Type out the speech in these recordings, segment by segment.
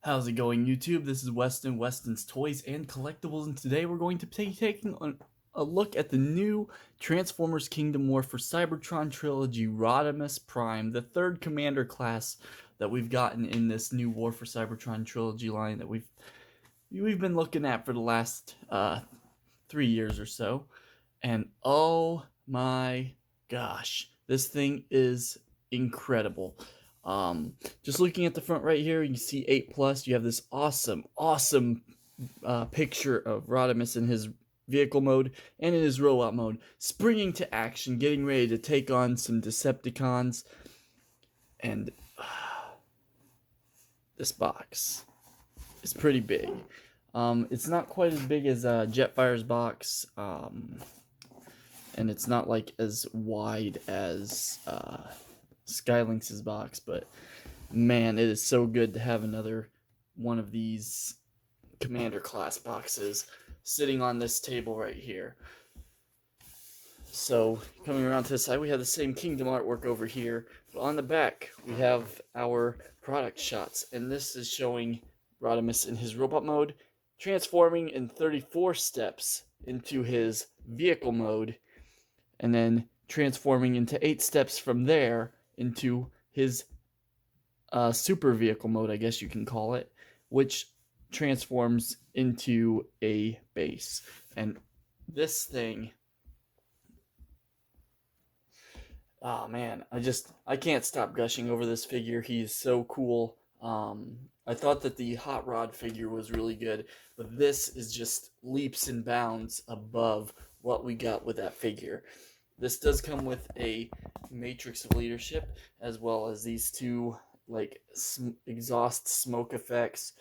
How's it going, YouTube? This is Weston's Toys and Collectibles, and today we're going to be taking a look at the new Transformers Kingdom War for Cybertron Trilogy Rodimus Prime, the third commander class that we've gotten in this new War for Cybertron Trilogy line that we've been looking at for the last 3 years or so. And oh my gosh, this thing is incredible. Just looking at the front right here, you see 8+. You have this awesome picture of Rodimus in his vehicle mode and in his robot mode, springing to action, getting ready to take on some Decepticons. And this box is pretty big. It's not quite as big as Jetfire's box, and it's not like as wide as Skylinks' box, but man, it is so good to have another one of these commander class boxes sitting on this table right here. So coming around to the side, we have the same Kingdom artwork over here, but on the back we have our product shots, and this is showing Rodimus in his robot mode transforming in 34 steps into his vehicle mode, and then transforming into 8 steps from there into his super vehicle mode, I guess you can call it, which transforms into a base. And this thing, oh man, I can't stop gushing over this figure. He's so cool. I thought that the Hot Rod figure was really good, but this is just leaps and bounds above what we got with that figure. This does come with a Matrix of Leadership, as well as these two like exhaust smoke effects,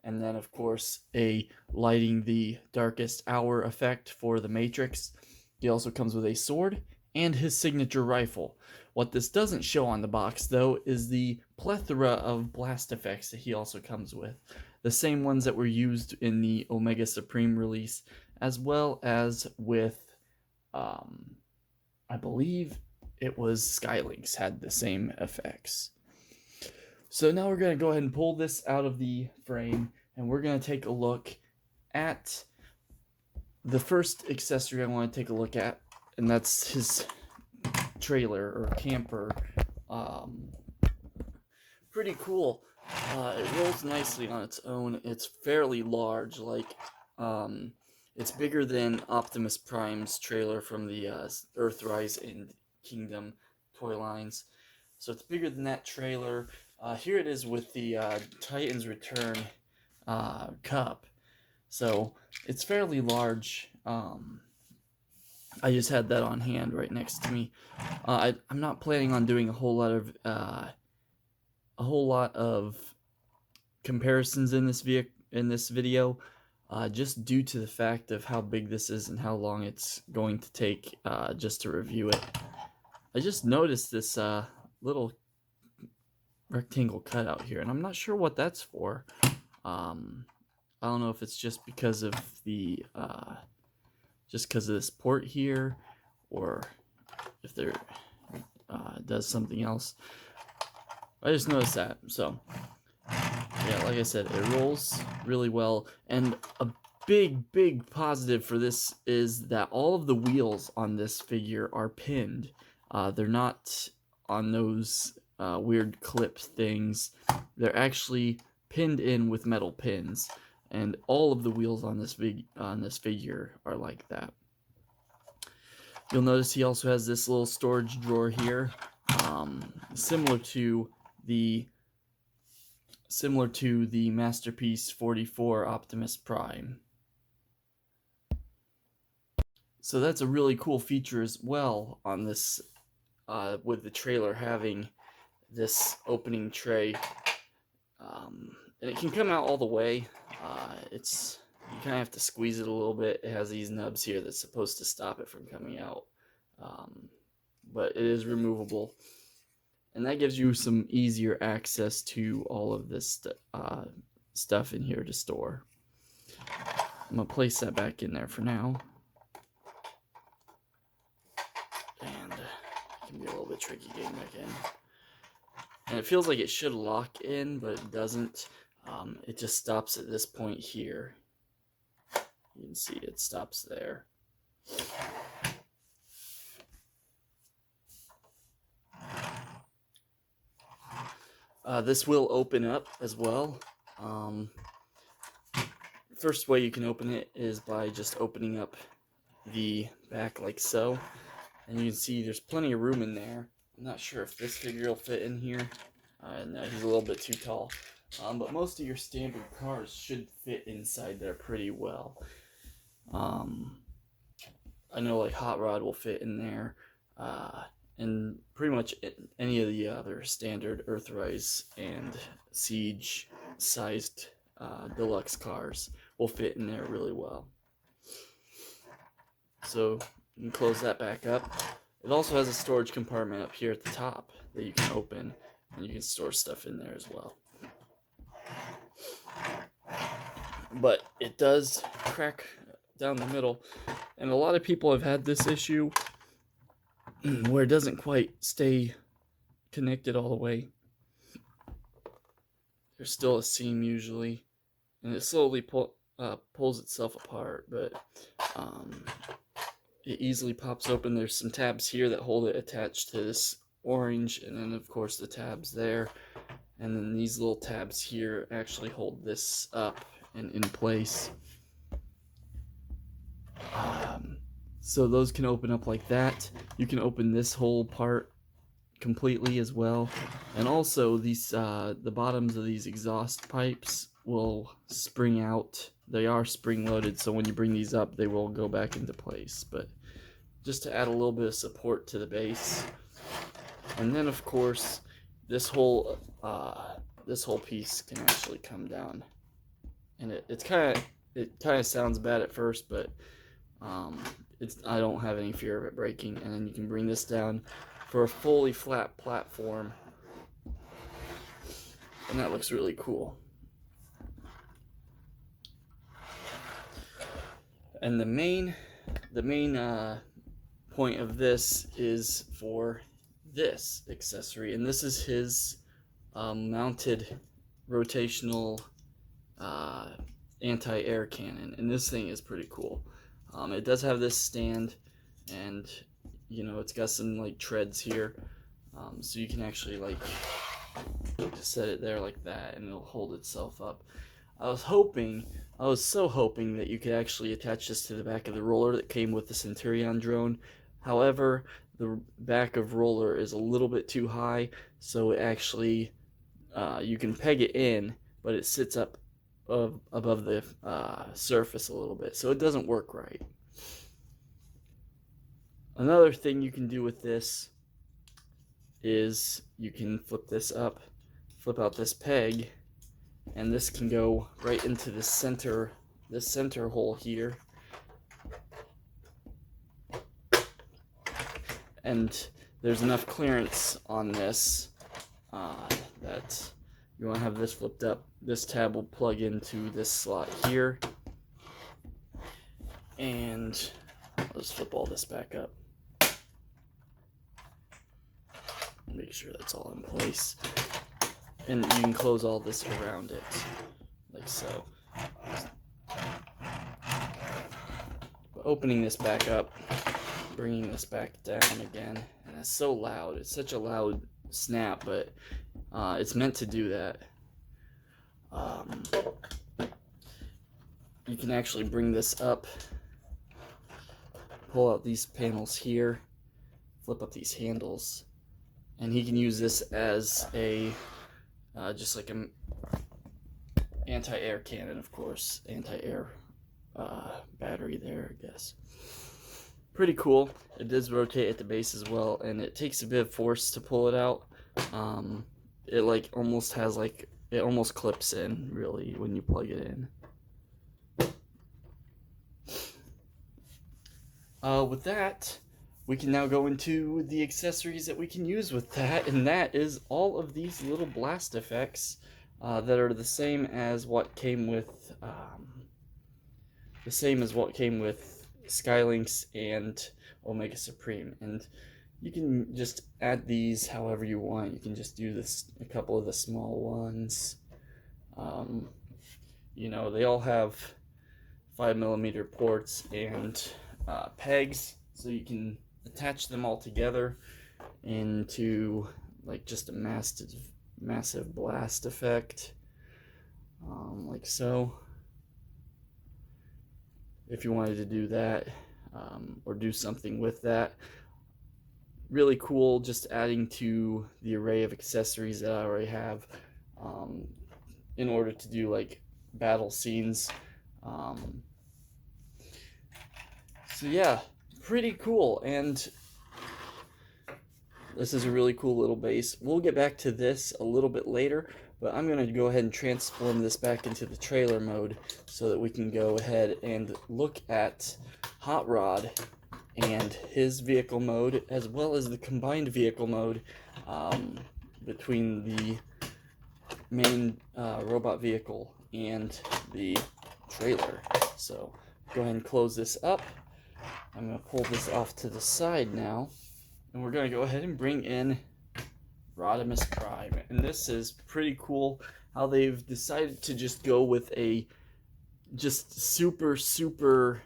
and then of course a lighting the darkest hour effect for the Matrix. He also comes with a sword and his signature rifle. What this doesn't show on the box, though, is the plethora of blast effects that he also comes with. The same ones that were used in the Omega Supreme release, as well as with, I believe it was Skylinks had the same effects. So now we're going to go ahead and pull this out of the frame, and we're going to take a look at the first accessory I want to take a look at, and that's his trailer or camper. Pretty cool. It rolls nicely on its own. It's fairly large, like it's bigger than Optimus Prime's trailer from the Earthrise and Kingdom toy lines. So it's bigger than that trailer. Here it is with the Titans Return cup. So it's fairly large. I just had that on hand right next to me. I'm not planning on doing a whole lot of comparisons in this video, just due to the fact of how big this is and how long it's going to take just to review it. I just noticed this little rectangle cutout here, and I'm not sure what that's for. I don't know if it's just because of the this port here, or if there does something else. I just noticed that. So yeah, like I said, it rolls really well, and a big positive for this is that all of the wheels on this figure are pinned. They're not on those weird clip things. They're actually pinned in with metal pins, and all of the wheels on this figure are like that. You'll notice he also has this little storage drawer here, similar to the Masterpiece 44 Optimus Prime. So that's a really cool feature as well on this, with the trailer having this opening tray, and it can come out all the way. You kind of have to squeeze it a little bit. It has these nubs here that's supposed to stop it from coming out, but it is removable, and that gives you some easier access to all of this stuff in here to store. I'm gonna place that back in there for now, and it can be a little bit tricky getting back in. And it feels like it should lock in, but it doesn't. It just stops at this point here. You can see it stops there. This will open up as well. First way you can open it is by just opening up the back like so. And you can see there's plenty of room in there. I'm not sure if this figure will fit in here. No, he's a little bit too tall. But most of your standard cars should fit inside there pretty well. I know like Hot Rod will fit in there. And pretty much any of the other standard Earthrise and Siege sized deluxe cars will fit in there really well. So you can close that back up. It also has a storage compartment up here at the top that you can open, and you can store stuff in there as well. But it does crack down the middle, and a lot of people have had this issue where it doesn't quite stay connected all the way. There's still a seam usually, and it slowly pulls itself apart, but it easily pops open. There's some tabs here that hold it attached to this orange, and then of course the tabs there, and then these little tabs here actually hold this up and in place. So those can open up like that. You can open this whole part completely as well, and also these the bottoms of these exhaust pipes will spring out. They are spring loaded, so when you bring these up they will go back into place, but just to add a little bit of support to the base. And then of course this whole piece can actually come down, and it kind of sounds bad at first, but I don't have any fear of it breaking. And then you can bring this down for a fully flat platform, and that looks really cool. And the main point of this is for this accessory, and this is his mounted rotational anti-air cannon, and this thing is pretty cool. It does have this stand, and you know, it's got some like treads here, so you can actually like just set it there like that and it'll hold itself up. I was so hoping that you could actually attach this to the back of the roller that came with the Centurion drone. However, the back of roller is a little bit too high, so it actually you can peg it in, but it sits up above the surface a little bit, so it doesn't work right. Another thing you can do with this is you can flip this up, flip out this peg, and this can go right into the center hole here. And there's enough clearance on this that you want to have this flipped up. This tab will plug into this slot here, and let's flip all this back up. Make sure that's all in place, and you can close all this around it like so. But opening this back up, bringing this back down again, and it's so loud. It's such a loud snap, but it's meant to do that. You can actually bring this up, pull out these panels here, flip up these handles, and he can use this as a just like an anti-air cannon, of course, anti-air battery there, I guess. Pretty cool. It does rotate at the base as well, and it takes a bit of force to pull it out. It like almost has like, it almost clips in really when you plug it in. With that, we can now go into the accessories that we can use with that, and that is all of these little blast effects that are the same as what came with Skylinks and Omega Supreme, and you can just add these however you want. You can just do this, a couple of the small ones, Um, you know, they all have 5mm ports and pegs, so you can attach them all together into like just a massive blast effect, like so. If you wanted to do that, or do something with that, really cool. Just adding to the array of accessories that I already have, um, in order to do like battle scenes. Um, so yeah, pretty cool. And this is a really cool little base. We'll get back to this a little bit later, but I'm going to go ahead and transform this back into the trailer mode so that we can go ahead and look at Hot Rod and his vehicle mode, as well as the combined vehicle mode, between the main robot vehicle and the trailer. So go ahead and close this up. I'm going to pull this off to the side now, and we're going to go ahead and bring in Rodimus Prime. And this is pretty cool how they've decided to just go with a just super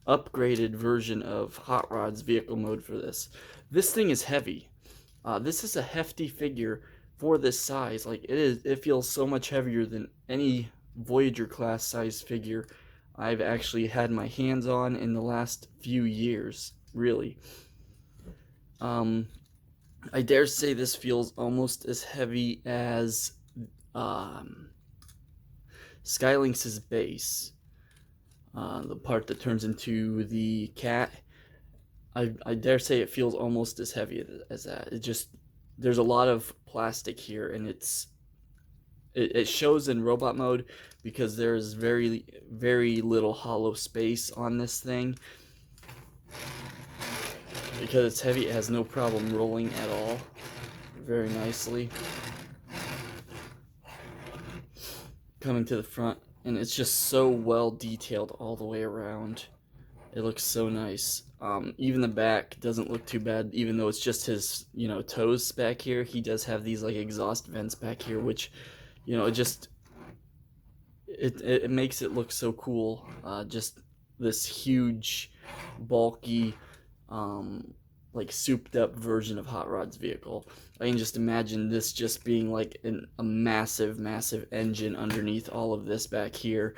upgraded version of Hot Rod's vehicle mode for this. This thing is heavy. This is a hefty figure for this size. Like it feels so much heavier than any Voyager class size figure I've actually had my hands on in the last few years, really. I dare say this feels almost as heavy as Skylynx's base, the part that turns into the cat. I dare say it feels almost as heavy as that. It just, there's a lot of plastic here, and it shows in robot mode because there's very little hollow space on this thing. Because it's heavy, it has no problem rolling at all very nicely. Coming to the front, and it's just so well detailed all the way around. It looks so nice. Even the back doesn't look too bad, even though it's just his, toes back here. He does have these like exhaust vents back here, which, it makes it look so cool. Just this huge, bulky, like souped up version of Hot Rod's vehicle. I can just imagine this just being like a massive engine underneath all of this back here,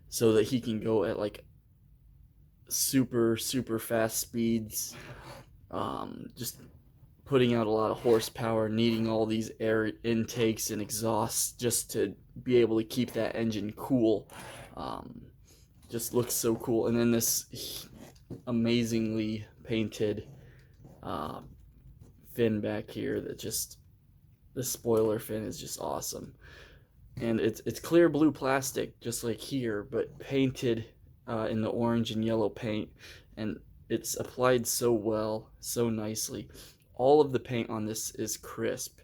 so that he can go at like super fast speeds, just putting out a lot of horsepower, needing all these air intakes and exhausts just to be able to keep that engine cool. Just looks so cool. And then this amazingly painted fin back here that just, the spoiler fin is just awesome. And it's clear blue plastic just like here, but painted in the orange and yellow paint, and it's applied so well, so nicely. All of the paint on this is crisp.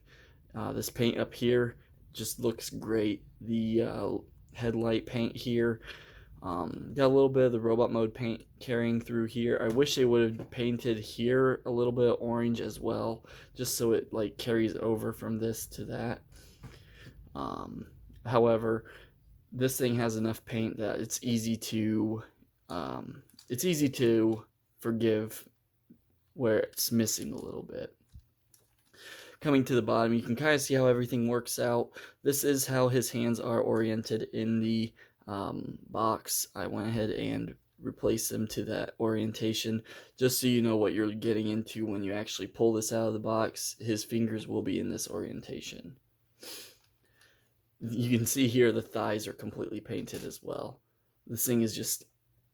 This paint up here just looks great. The headlight paint here, got a little bit of the robot mode paint carrying through here. I wish they would have painted here a little bit of orange as well, just so it like carries over from this to that. However, this thing has enough paint that it's easy to forgive where it's missing a little bit. Coming to the bottom, you can kind of see how everything works out. This is how his hands are oriented in the box. I went ahead and replaced them to that orientation, just so you know what you're getting into when you actually pull this out of the box. His fingers will be in this orientation. You can see here the thighs are completely painted as well. This thing is just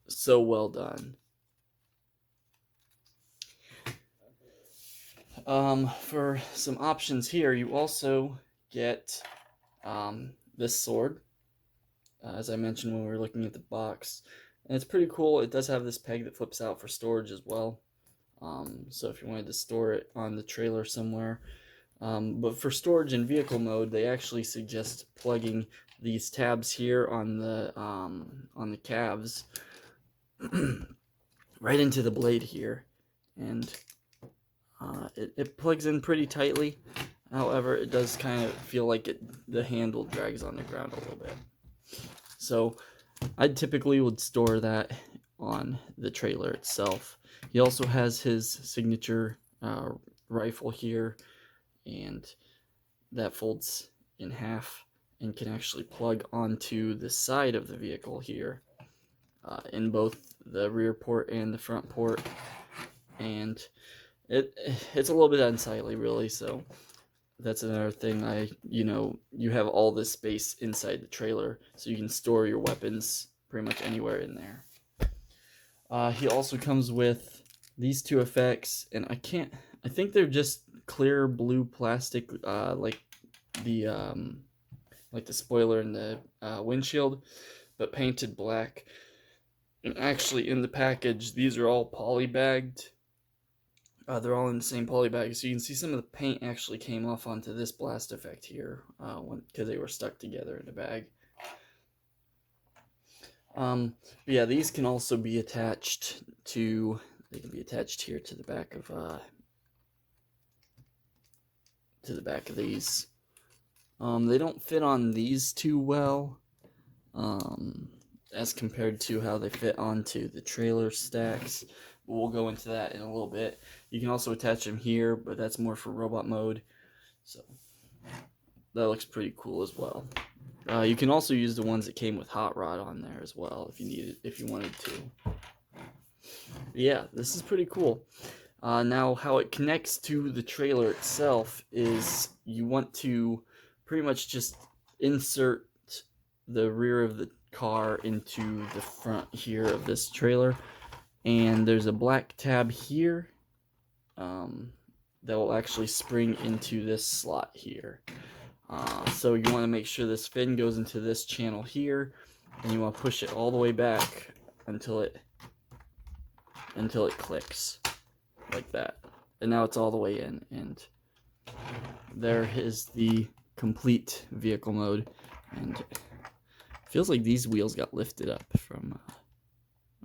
so well done. For some options here, you also get this sword, as I mentioned when we were looking at the box. And it's pretty cool. It does have this peg that flips out for storage as well. So if you wanted to store it on the trailer somewhere. But for storage in vehicle mode, they actually suggest plugging these tabs here on the calves right into the blade here, and it plugs in pretty tightly. However, it does kind of feel like the handle drags on the ground a little bit. So I typically would store that on the trailer itself. He also has his signature rifle here, and that folds in half and can actually plug onto the side of the vehicle here, in both the rear port and the front port. And it's a little bit unsightly, really. So that's another thing. You have all this space inside the trailer, so you can store your weapons pretty much anywhere in there. He also comes with these two effects, and I think they're just clear blue plastic, the um, like the spoiler and the windshield, but painted black. And actually, in the package, these are all poly bagged. They're all in the same poly bag, so you can see some of the paint actually came off onto this blast effect here, because they were stuck together in a bag. But yeah, these can also be attached to. They can be attached here to the back of these. They don't fit on these too well, as compared to how they fit onto the trailer stacks. We'll go into that in a little bit. You can also attach them here, but that's more for robot mode. So that looks pretty cool as well. You can also use the ones that came with hot rod on there as well if you wanted to. Yeah, this is pretty cool. Now, how it connects to the trailer itself is you want to pretty much just insert the rear of the car into the front here of this trailer, and there's a black tab here that will actually spring into this slot here. So you want to make sure this fin goes into this channel here, and you want to push it all the way back until it clicks like that. And now it's all the way in, and there is the complete vehicle mode. And it feels like these wheels got lifted up from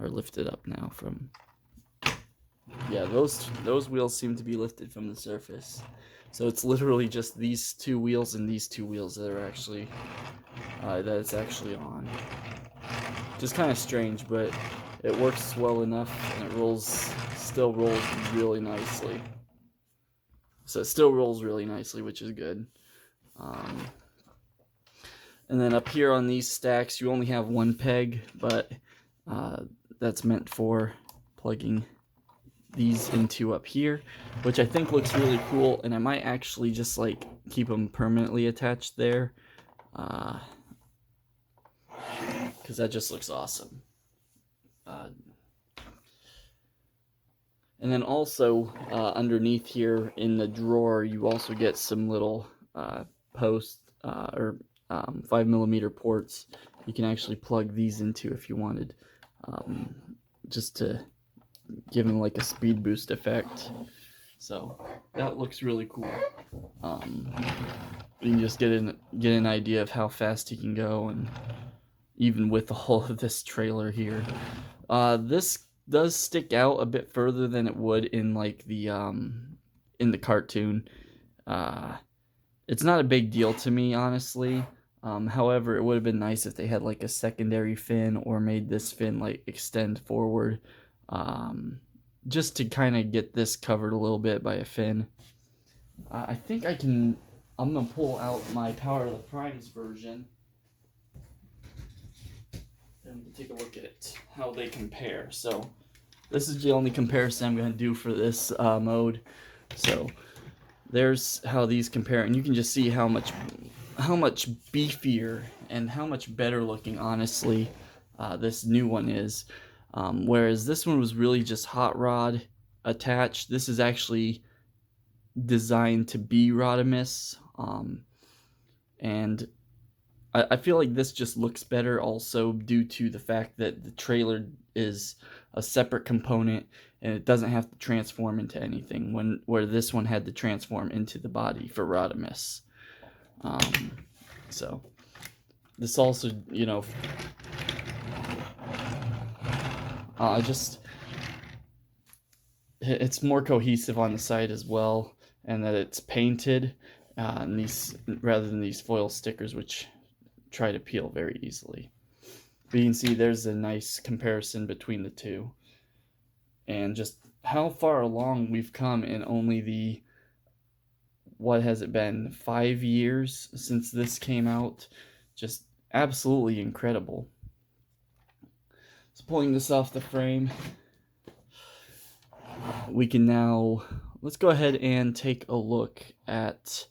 are lifted up now from, yeah, those wheels seem to be lifted from the surface. So it's literally just these two wheels and these two wheels that are actually that it's actually on. Just kind of strange, but it works well enough, and it still rolls really nicely. So it still rolls really nicely, which is good. And then up here on these stacks, you only have one peg, but that's meant for plugging these into up here, which I think looks really cool, and I might actually just like keep them permanently attached there, because that just looks awesome. And then also underneath here in the drawer, you also get some little post or 5mm ports. You can actually plug these into if you wanted, just to give them like a speed boost effect. So that looks really cool. You can just get an idea of how fast he can go, and even with the whole of this trailer here. This does stick out a bit further than it would in like the in the cartoon. It's not a big deal to me, honestly. However, it would have been nice if they had like a secondary fin, or made this fin like extend forward, just to kind of get this covered a little bit by a fin. I think I'm gonna pull out my Power of the Primes version and take a look at how they compare. So this is the only comparison I'm going to do for this mode. So there's how these compare, and you can just see how much beefier and how much better looking, honestly, this new one is. Whereas this one was really just hot rod attached. This is actually designed to be Rodimus, and I feel like this just looks better also due to the fact that the trailer is a separate component, and it doesn't have to transform into anything, where this one had to transform into the body for Rodimus. So this also, it's more cohesive on the side as well, and that it's painted. and these rather than these foil stickers, which try to peel very easily. But you can see there's a nice comparison between the two, and just how far along we've come in only the, what has it been, 5 years since this came out. Just absolutely incredible. So pulling this off the frame, we can now, let's go ahead and take a look at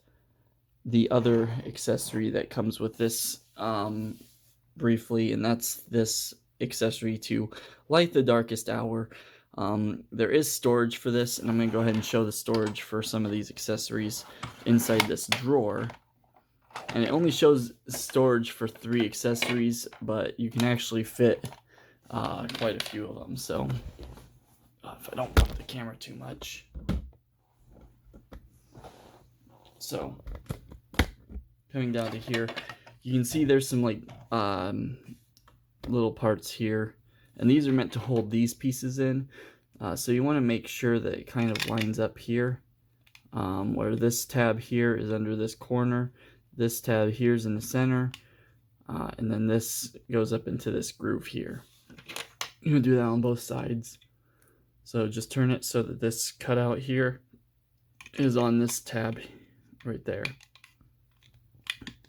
the other accessory that comes with this briefly, and that's this accessory to light the darkest hour. There is storage for this, and I'm going to go ahead and show the storage for some of these accessories inside this drawer. And it only shows storage for 3 accessories, but you can actually fit quite a few of them. So if I don't pop the camera too much. So coming down to here, you can see there's some like little parts here, and these are meant to hold these pieces in. So you want to make sure that it kind of lines up here, where this tab here is under this corner, this tab here is in the center, and then this goes up into this groove here. You can do that on both sides. So just turn it so that this cutout here is on this tab right there.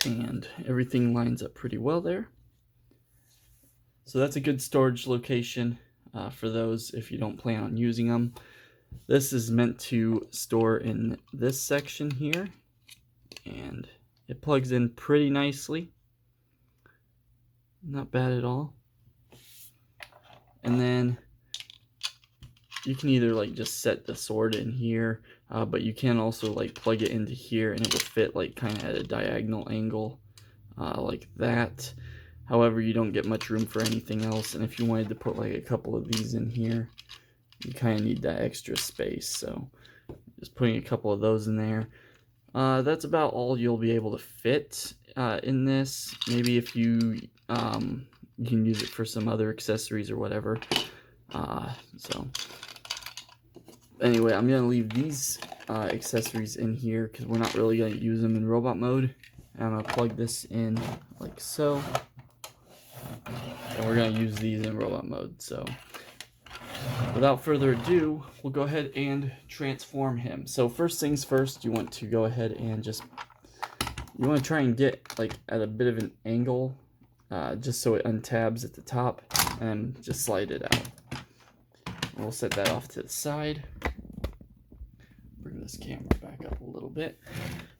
And everything lines up pretty well there. So that's a good storage location for those if you don't plan on using them. This is meant to store in this section here, and it plugs in pretty nicely. Not bad at all. And then you can either like just set the sword in here, but you can also like plug it into here, and it will fit like kind of at a diagonal angle like that. However, you don't get much room for anything else, and if you wanted to put like a couple of these in here, you kind of need that extra space. So just putting a couple of those in there. That's about all you'll be able to fit in this. Maybe if you you can use it for some other accessories or whatever. So anyway, I'm going to leave these accessories in here because we're not really going to use them in robot mode. And I'm going to plug this in like so. And we're going to use these in robot mode. So without further ado, we'll go ahead and transform him. So first things first, you want to go ahead and just, you want to try and get like at a bit of an angle, just so it untabs at the top, and just slide it out. We'll set that off to the side. Bring this camera back up a little bit,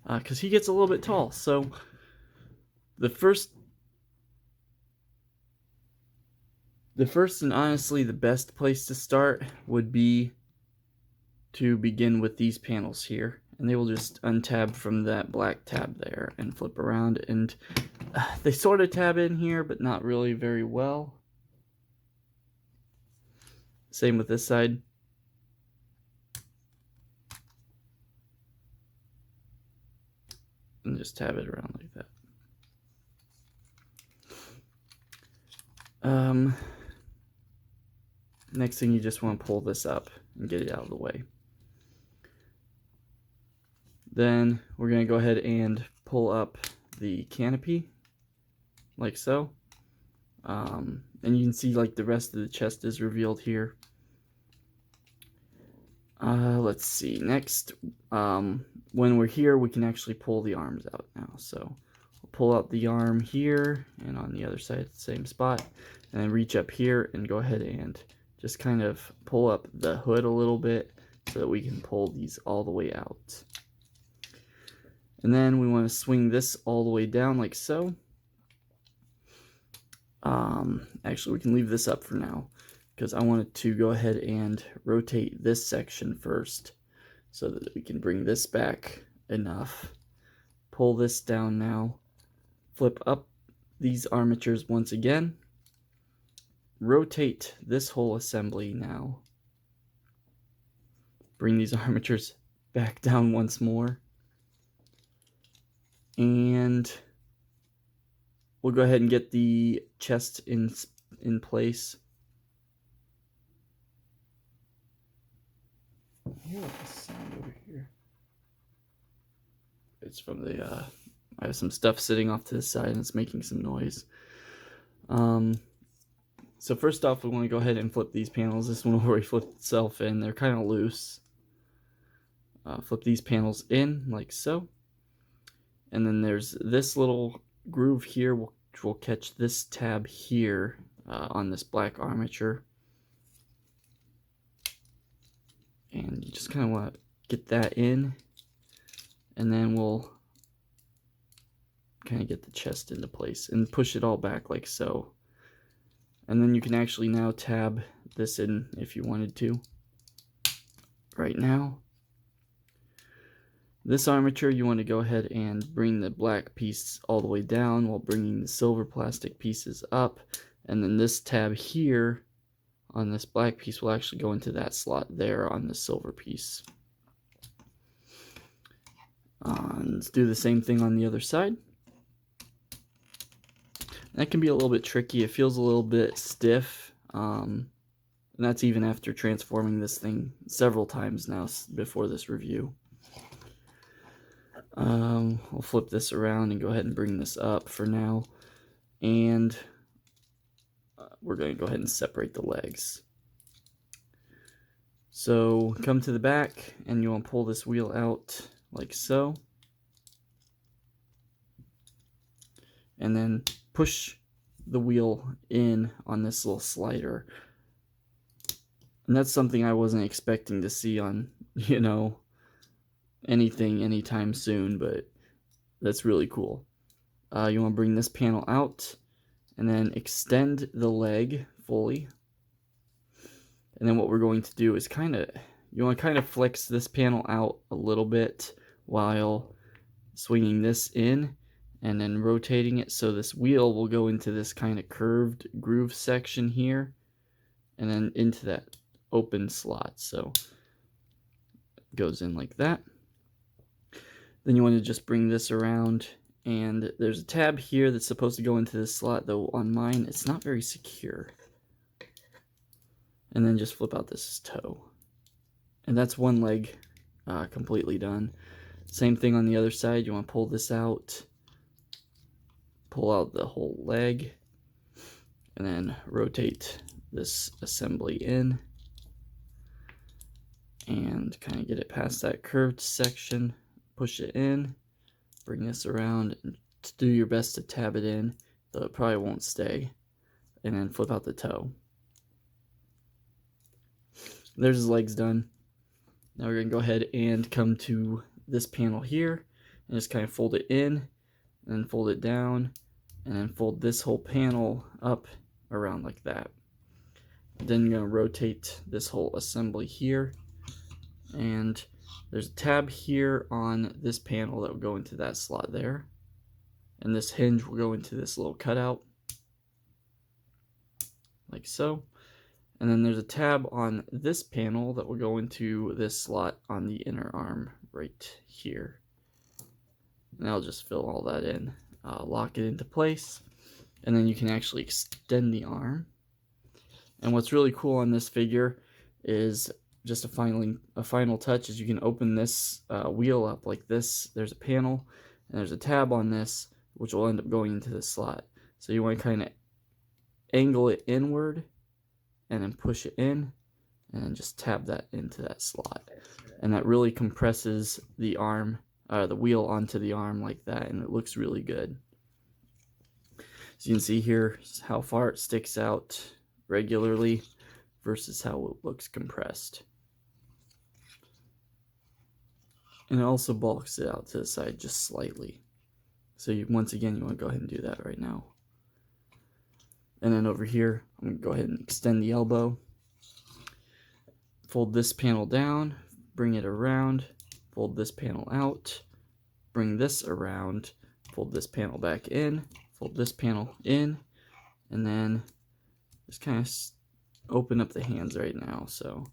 because he gets a little bit tall. So the first and honestly the best place to start would be to begin with these panels here, and they will just untab from that black tab there and flip around, and they sort of tab in here but not really very well. Same with this side. And just tab it around like that. Next thing, you just want to pull this up and get it out of the way. Then we're going to go ahead and pull up the canopy like so. And you can see like the rest of the chest is revealed here. Let's see. Next, when we're here, we can actually pull the arms out now. So we'll pull out the arm here and on the other side, same spot, and then reach up here and go ahead and just kind of pull up the hood a little bit so that we can pull these all the way out. And then we want to swing this all the way down like so. Actually, we can leave this up for now because I wanted to go ahead and rotate this section first so that we can bring this back enough. Pull this down now. Flip up these armatures once again. Rotate this whole assembly now. Bring these armatures back down once more. And we'll go ahead and get the chest in place. I hear like a sound over here. It's from the, I have some stuff sitting off to the side and it's making some noise. So first off, we want to go ahead and flip these panels. This one already flipped itself in. They're kind of loose. Flip these panels in like so. And then there's this little groove here, which will catch this tab here on this black armature. And you just kind of want to get that in. And then we'll kind of get the chest into place and push it all back like so. And then you can actually now tab this in if you wanted to. Right now, this armature, you want to go ahead and bring the black piece all the way down while bringing the silver plastic pieces up. And then this tab here on this black piece will actually go into that slot there on the silver piece. Let's do the same thing on the other side. That can be a little bit tricky. It feels a little bit stiff. And that's even after transforming this thing several times now before this review. We'll flip this around and go ahead and bring this up for now. And we're going to go ahead and separate the legs. So come to the back and you want to pull this wheel out like so. And then push the wheel in on this little slider. And that's something I wasn't expecting to see on, you know, anything anytime soon, but that's really cool. You want to bring this panel out and then extend the leg fully. And then what we're going to do is you want to kind of flex this panel out a little bit while swinging this in and then rotating it so this wheel will go into this kind of curved groove section here and then into that open slot. So it goes in like that. Then you want to just bring this around, and there's a tab here that's supposed to go into this slot, though on mine it's not very secure. And then just flip out this toe. And that's one leg completely done. Same thing on the other side. You want to pull this out, pull out the whole leg, and then rotate this assembly in and kind of get it past that curved section. Push it in, bring this around, and do your best to tab it in, though it probably won't stay. And then flip out the toe. There's his legs done. Now we're going to go ahead and come to this panel here and just kind of fold it in, and then fold it down, and then fold this whole panel up around like that. Then you're going to rotate this whole assembly here, and there's a tab here on this panel that will go into that slot there, and this hinge will go into this little cutout like so. And then there's a tab on this panel that will go into this slot on the inner arm right here. And I'll just fill all that in, lock it into place, and then you can actually extend the arm. And what's really cool on this figure is just a final touch is you can open this wheel up like this. There's a panel and there's a tab on this which will end up going into this slot. So you want to kind of angle it inward and then push it in and then just tab that into that slot. And that really compresses the arm, the wheel onto the arm like that, and it looks really good. So you can see here how far it sticks out regularly versus how it looks compressed. And it also bulks it out to the side just slightly. So once again, you want to go ahead and do that right now. And then over here, I'm going to go ahead and extend the elbow. Fold this panel down, bring it around, fold this panel out, bring this around, fold this panel back in, fold this panel in, and then just kind of open up the hands right now. So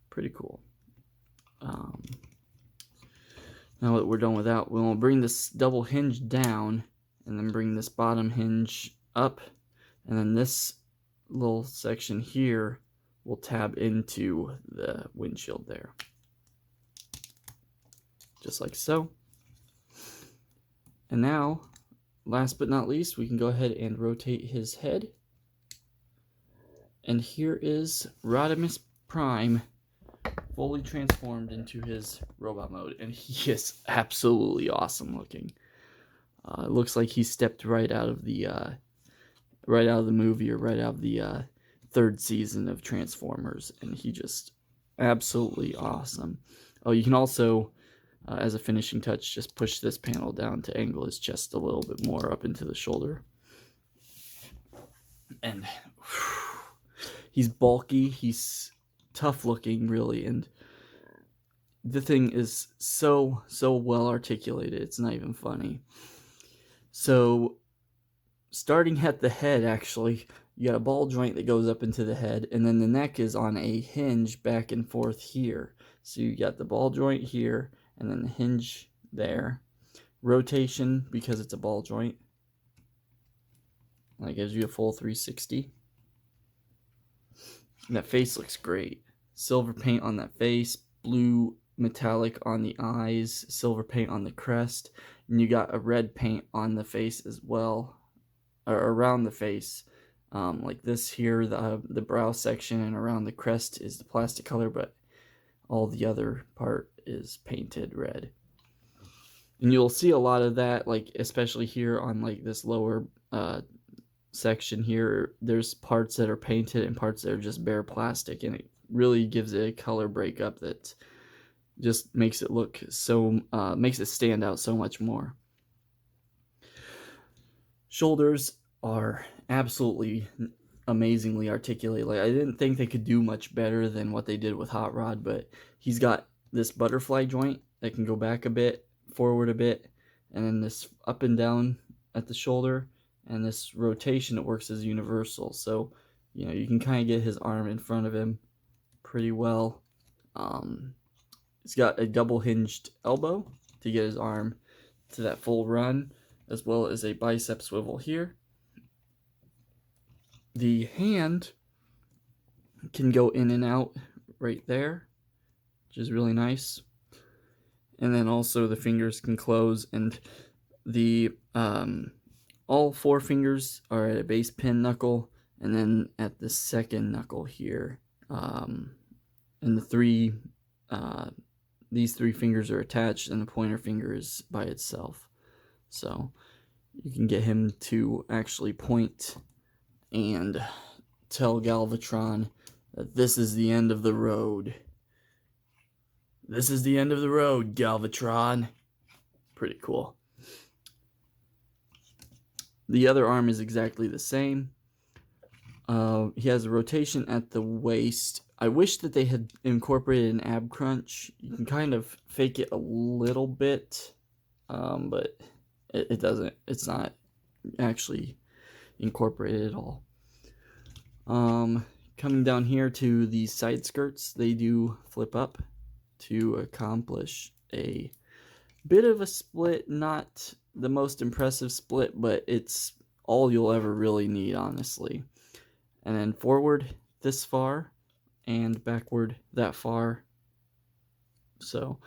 pretty cool. Now that we're done with that, we'll bring this double hinge down and then bring this bottom hinge up, and then this little section here will tab into the windshield there. Just like so. And now, last but not least, we can go ahead and rotate his head. And here is Rodimus Prime, fully transformed into his robot mode. And he is absolutely awesome looking. It looks like he stepped right out of the movie, or right out of the third season of Transformers, and he just absolutely awesome. Oh, you can also, as a finishing touch, just push this panel down to angle his chest a little bit more up into the shoulder. And he's bulky, he's tough looking, really, and the thing is so well articulated, it's not even funny. So, starting at the head, actually, you got a ball joint that goes up into the head, and then the neck is on a hinge back and forth here. So you got the ball joint here, and then the hinge there. Rotation, because it's a ball joint. That gives you a full 360. And that face looks great. Silver paint on that face, blue metallic on the eyes, silver paint on the crest, and you got a red paint on the face as well, or around the face. Like this here, the brow section, and around the crest is the plastic color, but all the other part is painted red. And you'll see a lot of that, like especially here on like this lower section here. There's parts that are painted and parts that are just bare plastic, and it really gives it a color breakup that just makes it look so makes it stand out so much more. Shoulders are absolutely amazingly articulated. Like, I didn't think they could do much better than what they did with Hot Rod, but he's got this butterfly joint that can go back a bit, forward a bit, and then this up and down at the shoulder, and this rotation that works as universal. So, you know, you can kind of get his arm in front of him pretty well. He's got a double hinged elbow to get his arm to that full run, as well as a bicep swivel here. The hand can go in and out right there, which is really nice. And then also the fingers can close, and the all four fingers are at a base pin knuckle, and then at the second knuckle here, and the three these three fingers are attached, and the pointer finger is by itself. So you can get him to actually point and tell Galvatron that this is the end of the road. This is the end of the road, Galvatron. Pretty cool. The other arm is exactly the same. He has a rotation at the waist. I wish that they had incorporated an ab crunch. You can kind of fake it a little bit, but it doesn't. It's not actually incorporated at all. Coming down here to the side skirts, they do flip up to accomplish a bit of a split. Not the most impressive split, but it's all you'll ever really need, honestly. And then forward this far and backward that far. So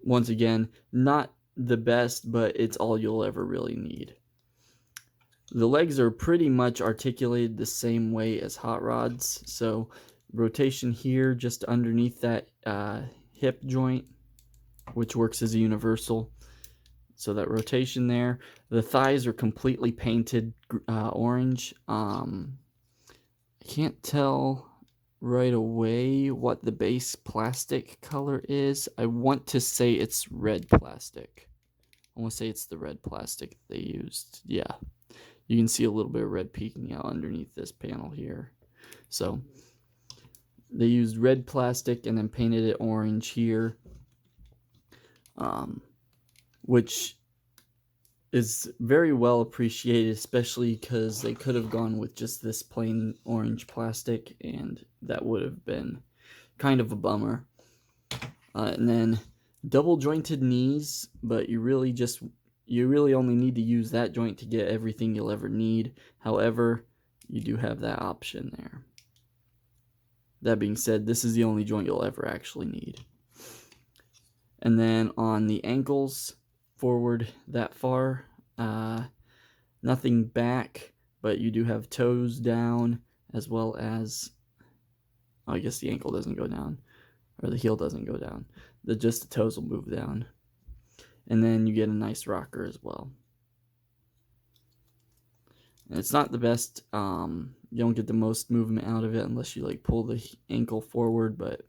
once again, not the best, but it's all you'll ever really need. The legs are pretty much articulated the same way as Hot Rod's. So rotation here just underneath that hip joint, which works as a universal. So that rotation there. The thighs are completely painted orange. I can't tell right away what the base plastic color is. I want to say it's red plastic. I want to say it's the red plastic they used. Yeah. You can see a little bit of red peeking out underneath this panel here. So they used red plastic and then painted it orange here, which is very well appreciated, especially because they could have gone with just this plain orange plastic, and that would have been kind of a bummer. And then double jointed knees, but you really only need to use that joint to get everything you'll ever need. However, you do have that option there. That being said, this is the only joint you'll ever actually need. And then on the ankles, forward that far, nothing back, but you do have toes down, as well as, oh, I guess the ankle doesn't go down, or the heel doesn't go down. Just the toes will move down. And then you get a nice rocker as well. And it's not the best. You don't get the most movement out of it unless you like pull the ankle forward, but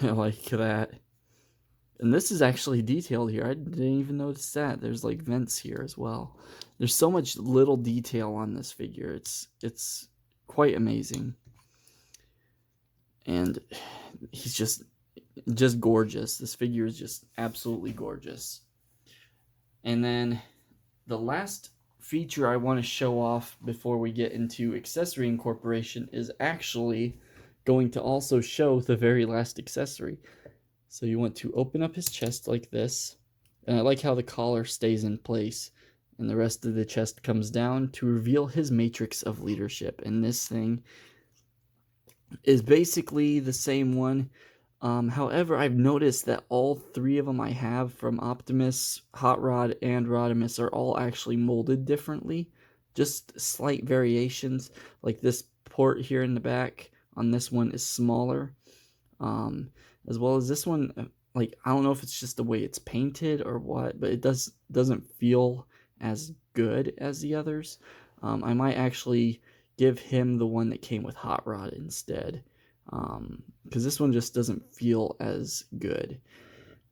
I like that. And this is actually detailed here. I didn't even notice that. There's like vents here as well. There's so much little detail on this figure. It's quite amazing. And he's just gorgeous. This figure is just absolutely gorgeous. And then the last feature I want to show off before we get into accessory incorporation is actually going to also show the very last accessory. So you want to open up his chest like this, and I like how the collar stays in place and the rest of the chest comes down to reveal his matrix of leadership. And this thing is basically the same one. However, I've noticed that all three of them I have from Optimus, Hot Rod, and Rodimus are all actually molded differently. Just slight variations. Like this port here in the back on this one is smaller. As well as this one, like, I don't know if it's just the way it's painted or what, but it doesn't feel as good as the others. I might actually give him the one that came with Hot Rod instead, because this one just doesn't feel as good.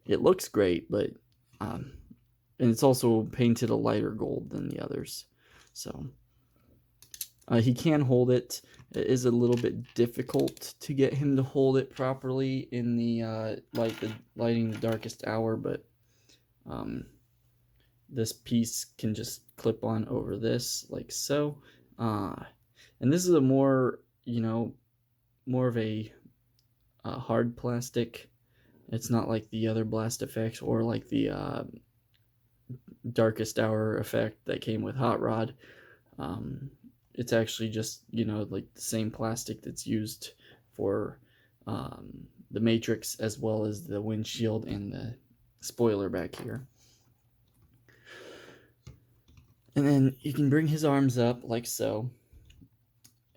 It looks great, but and it's also painted a lighter gold than the others. So he can hold it. It is a little bit difficult to get him to hold it properly in the lighting the darkest hour, but this piece can just clip on over this like so. And this is a more, more of a hard plastic. It's not like the other blast effects or like the darkest hour effect that came with Hot Rod. It's actually just, like the same plastic that's used for the Matrix, as well as the windshield and the spoiler back here. And then you can bring his arms up like so.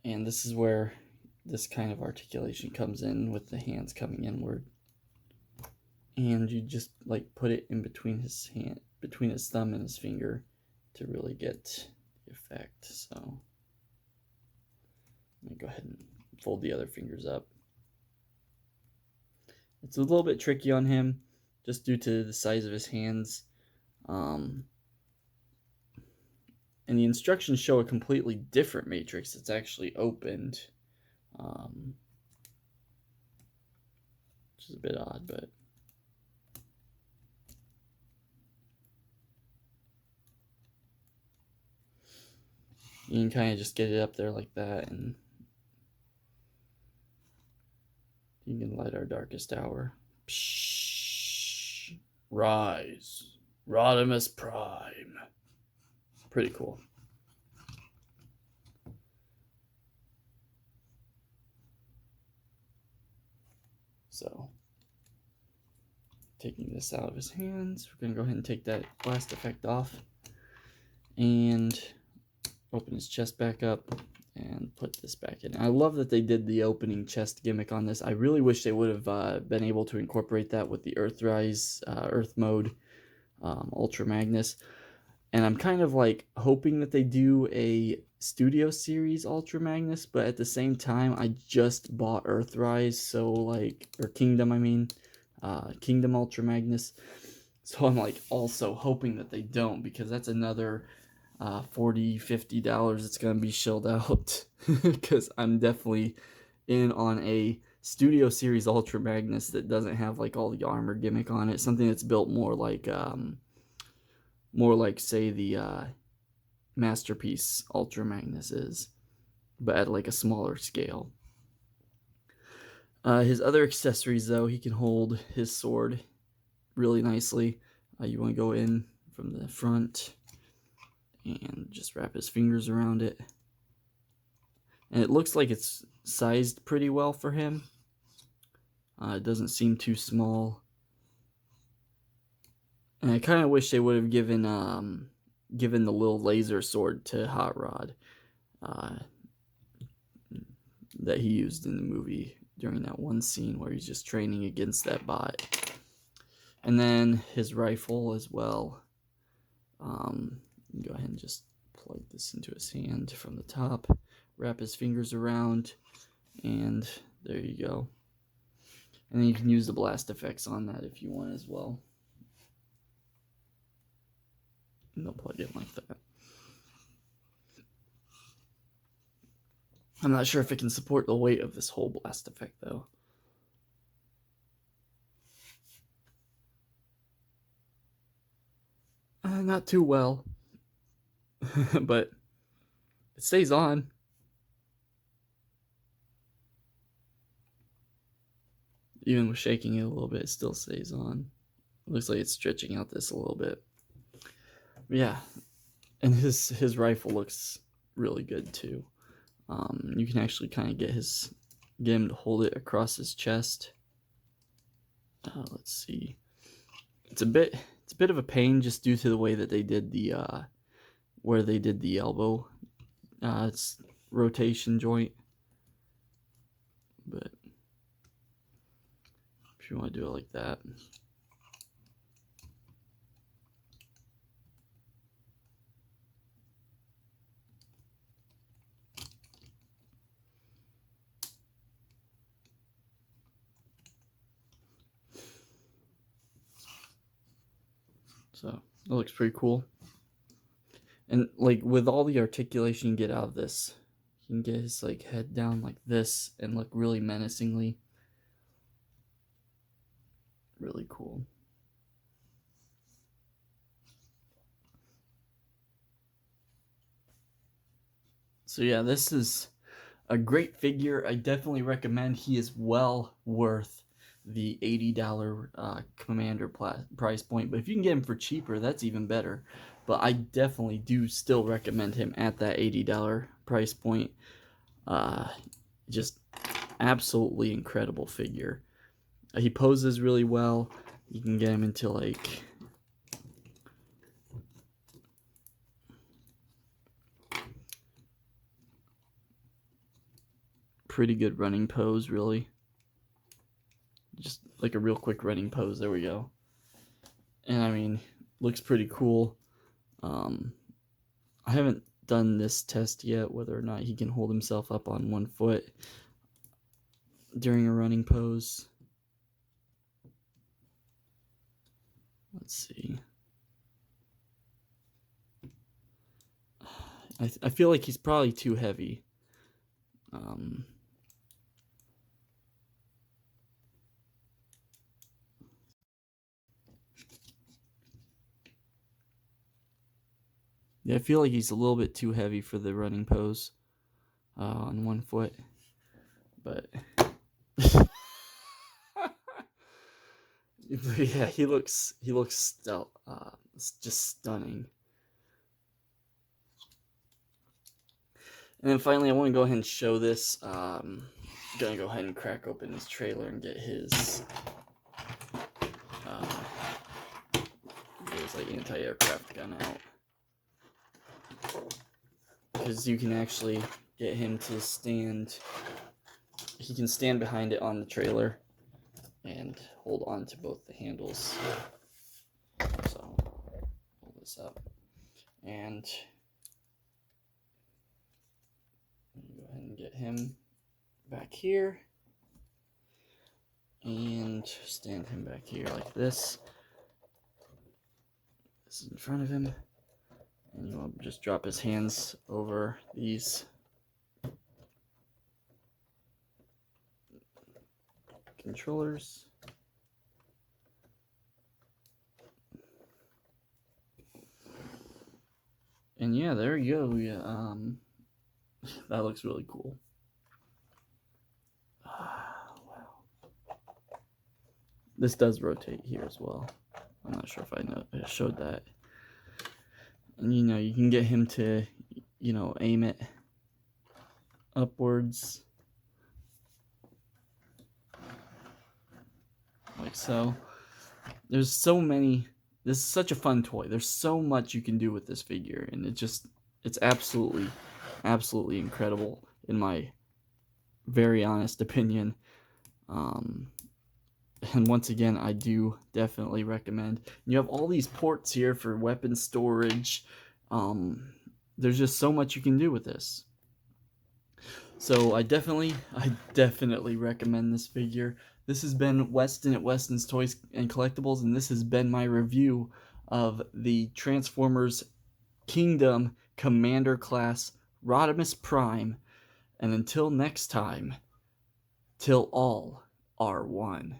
And this is where this kind of articulation comes in, with the hands coming inward. And you just like put it in between his hand, between his thumb and his finger, to really get the effect. So let me go ahead and fold the other fingers up. It's a little bit tricky on him, just due to the size of his hands. And the instructions show a completely different matrix that's actually opened, which is a bit odd, but you can kind of just get it up there like that, and you can light our darkest hour. Psh, rise, Rodimus Prime. Pretty cool. So, taking this out of his hands, we're going to go ahead and take that blast effect off and open his chest back up and put this back in. I love that they did the opening chest gimmick on this. I really wish they would have been able to incorporate that with the Earthrise, Earth mode, Ultra Magnus. And I'm kind of like hoping that they do a Studio Series Ultra Magnus, but at the same time, I just bought Earthrise, so like, or Kingdom, I mean, Kingdom Ultra Magnus. So I'm like also hoping that they don't, because that's another $40-50 it's gonna be shelled out, because I'm definitely in on a Studio Series Ultra Magnus that doesn't have like all the armor gimmick on it, something that's built more like say the Masterpiece Ultra Magnus is, but at like a smaller scale. His other accessories, though, he can hold his sword really nicely. You want to go in from the front and just wrap his fingers around it. And it looks like it's sized pretty well for him. It doesn't seem too small. And I kind of wish they would have given given the little laser sword to Hot Rod that he used in the movie during that one scene where he's just training against that bot. And then his rifle as well. Go ahead and just plug this into his hand from the top, wrap his fingers around, and there you go. And then you can use the blast effects on that if you want as well. And they'll plug in like that. I'm not sure if it can support the weight of this whole blast effect though. Not too well. But it stays on. Even with shaking it a little bit, it still stays on. It looks like it's stretching out this a little bit. But yeah, and his rifle looks really good too. You can actually kind of get him to hold it across his chest. Let's see. It's a bit of a pain just due to the way that they did the where they did the elbow it's rotation joint. But if you want to do it like that. So it looks pretty cool. And like with all the articulation you get out of this, you can get his like head down like this and look really menacingly. Really cool. So yeah, this is a great figure. I definitely recommend. He is well worth the $80 Commander price point. But if you can get him for cheaper, that's even better. But I definitely do still recommend him at that $80 price point. Just absolutely incredible figure. He poses really well. You can get him into like pretty good running pose, really. Just like a real quick running pose. There we go. And I mean, looks pretty cool. I haven't done this test yet, whether or not he can hold himself up on one foot during a running pose. Let's see. I feel like he's probably too heavy. Yeah, I feel like he's a little bit too heavy for the running pose on one foot. But yeah, he looks just stunning. And then finally, I want to go ahead and show this. I'm gonna go ahead and crack open his trailer and get his like anti-aircraft gun out, because you can actually get him to stand. He can stand behind it on the trailer and hold on to both the handles. So hold this up and go ahead and get him back here and stand him back here like this. This is in front of him, and you want to just drop his hands over these controllers. And yeah, there you go. Yeah, that looks really cool. Wow. This does rotate here as well. I'm not sure if I showed that. And you can get him to, aim it upwards. Like so. There's this is such a fun toy. There's so much you can do with this figure, and it's absolutely incredible in my very honest opinion. Um, and once again, I do definitely recommend. You have all these ports here for weapon storage. Um, there's just so much you can do with this. So I definitely recommend this figure. This has been Weston at Weston's Toys and Collectibles, and this has been my review of the Transformers Kingdom Commander Class Rodimus Prime. And until next time, till all are one.